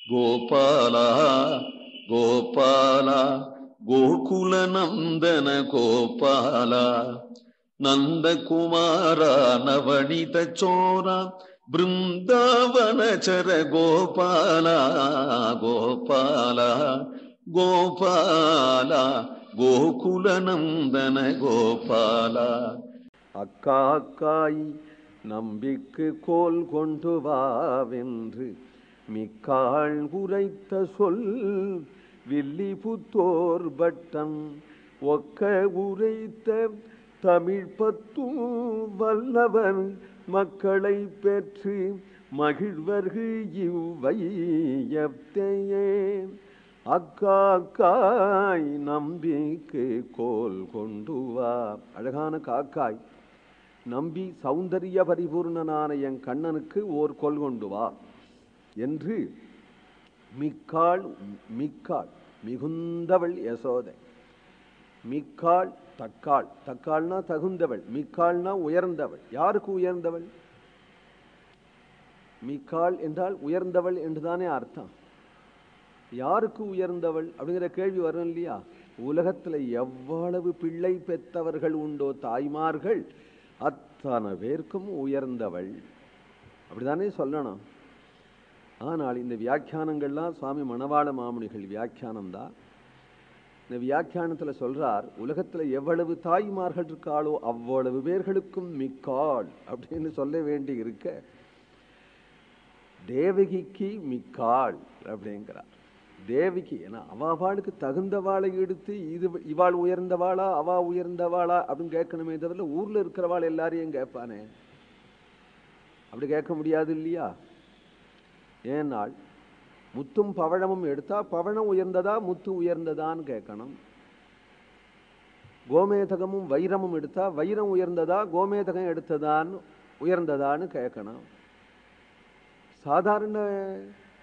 கோபாலா கோபாலா கோகுல நந்தன கோபாலா நந்தகுமாரா நவனித சோரா பிருந்தாவனச்சர கோபாலா கோபாலா கோபாலா கோகுல நந்தன கோபாலா. அக்கா அக்காய் நம்பிக்கு கோல் கொண்டு வாவென்று மிக்காள் உரைத்த சொல் வில்லிபுத்தோர் பட்டம் ஒக்க உரைத்த தமிழ் பத்தும் வல்லவர் மக்களை பெற்று மகிழ்வர்கு இவ்வையத்தையே. அக்கா அக்காய் நம்பிக்கு கோல் கொண்டு வா. அழகான காக்காய் நம்பி சௌந்தரிய பரிபூர்ணனான என் கண்ணனுக்கு ஓர் கொல் கொண்டு வா என்று மிக்காள் மிக்காள் மிகுந்தவள் யசோதை. மிக்காள் தக்காள், தக்காள்னா தகுந்தவள், மிக்காள்னா உயர்ந்தவள். யாருக்கு உயர்ந்தவள்? மிக்காள் என்றால் உயர்ந்தவள் என்றுதானே அர்த்தம். யாருக்கு உயர்ந்தவள் அப்படிங்கிற கேள்வி வரும் இல்லையா? உலகத்துல எவ்வளவு பிள்ளை பெற்றவர்கள் உண்டோ தாய்மார்கள் அத்தனை பேருக்கும் உயர்ந்தவள் அப்படிதானே சொல்லணும். ஆனால் இந்த வியாக்கியானங்கள்லாம் சுவாமி மணவாள மாமுனிகள் வியாக்கியானம் தான். இந்த வியாக்கியானத்துல சொல்றார், உலகத்துல எவ்வளவு தாய்மார்கள் இருக்காளோ அவ்வளவு பேர்களுக்கும் மிக்காள் அப்படின்னு சொல்ல வேண்டி இருக்க தேவகிக்கு மிக்காள் அப்படிங்கிறார். தேவிக்கு ஏன்னா அவாளுக்கு தகுந்தவாளை எடுத்து இது இவாள் உயர்ந்தவாளா அவா உயர்ந்தவாளா அப்படின்னு கேட்கணுமே தவிர ஊர்ல இருக்கிறவாள் எல்லாரையும் கேட்பானே, அப்படி கேட்க முடியாது இல்லையா? ஏனால் முத்தும் பவழமும் எடுத்தா பவழம் உயர்ந்ததா முத்து உயர்ந்ததான்னு கேட்கணும். கோமேதகமும் வைரமும் எடுத்தா வைரம் உயர்ந்ததா கோமேதகம் எடுத்ததான்னு உயர்ந்ததான்னு கேட்கணும். சாதாரண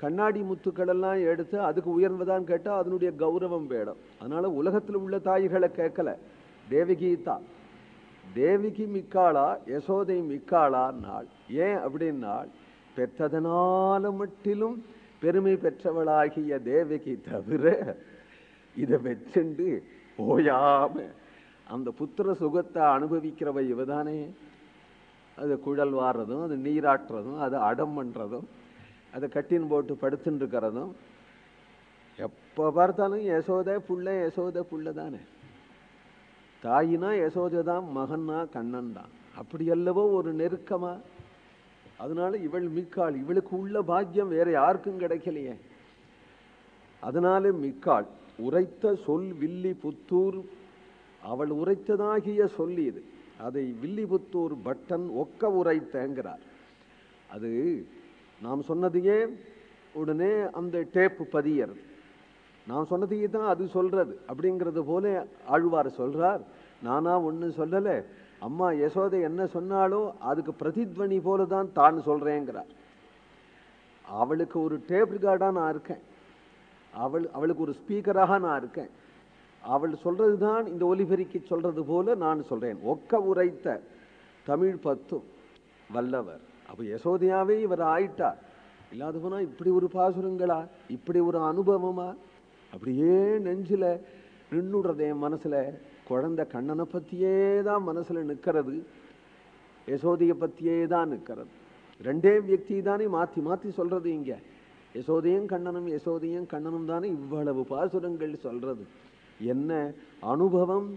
கண்ணாடி முத்துக்கள் எல்லாம் எடுத்து அதுக்கு உயர்ந்ததான்னு கேட்டா அதனுடைய கௌரவம் வேடம். அதனால உலகத்தில் உள்ள தாய்களை கேட்கல, தேவகி தான். தேவிக்கு மிக்காளா யசோதை மிக்காளா நாள். ஏன் அப்படின்னாள், பெற்றதனால மட்டிலும் பெருமை பெற்றவளாகிய தேவகி தவிர இதை வச்சுண்டு ஓயாம அந்த புத்திர சுகத்தை அனுபவிக்கிறவ இவதானே. அது குழல் வாடுறதும் அது நீராட்டுறதும் அது அடம் பண்றதும் அதை கட்டின் போட்டு படுத்துட்டு இருக்கிறதும் எப்ப பார்த்தாலும் யசோதை புள்ள யசோதை புள்ள தானே. தாயினா யசோதை தான், மகன்னா கண்ணன் தான். அப்படி அல்லவோ ஒரு நெருக்கமா. அதனால இவள் மிக்காள். இவளுக்கு உள்ள பாக்கியம் வேற யாருக்கும் கிடைக்கலையே. அதனால மிக்காள். உரைத்த சொல் வில்லி புத்தூர், அவள் உரைத்ததாகிய சொல்லி இது. அதை வில்லிபுத்தூர் பட்டன் ஒக்க உரைத்தங்கிறார். அது நாம் சொன்னதையே உடனே அந்த டேப்பு பதியறது, நான் சொன்னதையே தான் அது சொல்றது அப்படிங்கிறது போல ஆழ்வார் சொல்றார். நானா ஒண்ணு சொல்லல, அம்மா யசோதை என்ன சொன்னாலோ அதுக்கு பிரதித்வனி போலதான் தான் சொல்றேங்கிறார். அவளுக்கு ஒரு டேப் ரிகார்டா நான் இருக்கேன், அவளுக்கு ஒரு ஸ்பீக்கராக நான் இருக்கேன். அவள் சொல்றதுதான் இந்த ஒலிபெருக்கி சொல்றது போல நான் சொல்றேன். ஒக்க உரைத்த தமிழ் பத்தும் வல்லவர். அப்ப யசோதையாவே இவர் ஆயிட்டார். இல்லாத போனா இப்படி ஒரு பாசுரங்களா, இப்படி ஒரு அனுபவமா? அப்படியே நெஞ்சில நின்னுடுறது. என் மனசுல குழந்தை கண்ணனை பத்தியே தான் மனசுல நிக்கிறது, யசோதையை பத்தியே தான் நிக்கிறது. ரெண்டே வியக்தி தானே மாத்தி மாத்தி சொல்றது இங்க. யசோதையும் கண்ணனும் யசோதையும் கண்ணனும் தானே இவ்வளவு பாசுரங்கள் சொல்றது. என்ன அனுபவம்!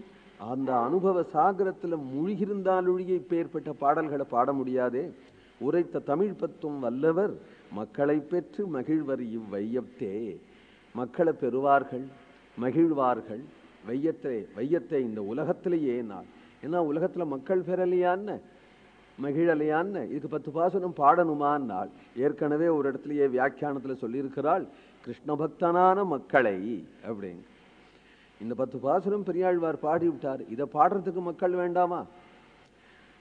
அந்த அனுபவ சாகரத்துல மூழ்கிருந்தாலொழிய இப்பேற்பட்ட பாடல்களை பாட முடியாதே. உரைத்த தமிழ் பத்தும் வல்லவர் மக்களை பெற்று மகிழ்வர் இவ்வையத்தே. மக்களை பெறுவார்கள், மகிழ்வார்கள். வையத்தை இந்த உலகத்திலேயே நான். ஏன்னா உலகத்துல மக்கள் பெறலையான்னு மகிழலையான்னு இதுக்கு 10 பாசுரம் பாடணுமான்னாள். ஏற்கனவே ஒரு இடத்துலயே வியாக்கியானத்துல சொல்லியிருக்கிறாள், கிருஷ்ண பக்தனான மக்களை அப்படின்னு. இந்த 10 பாசுரம் பெரியாழ்வார் பாடி விட்டார். இதை பாடுறதுக்கு மக்கள் வேண்டாமா?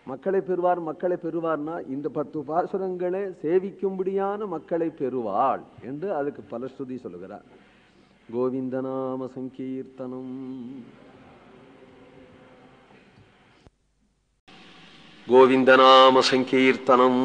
மக்களை பெறுவார் மக்களை பெறுவார்னா இந்த 10 பாசுரங்களை சேவிக்கும்படியான மக்களை பெறுவாள் என்று அதுக்கு பலஸ்ருதி சொல்லுகிறார். கோவிந்தநாம சங்கீர்த்தனம். கோவிந்தநாம சங்கீர்த்தனம்.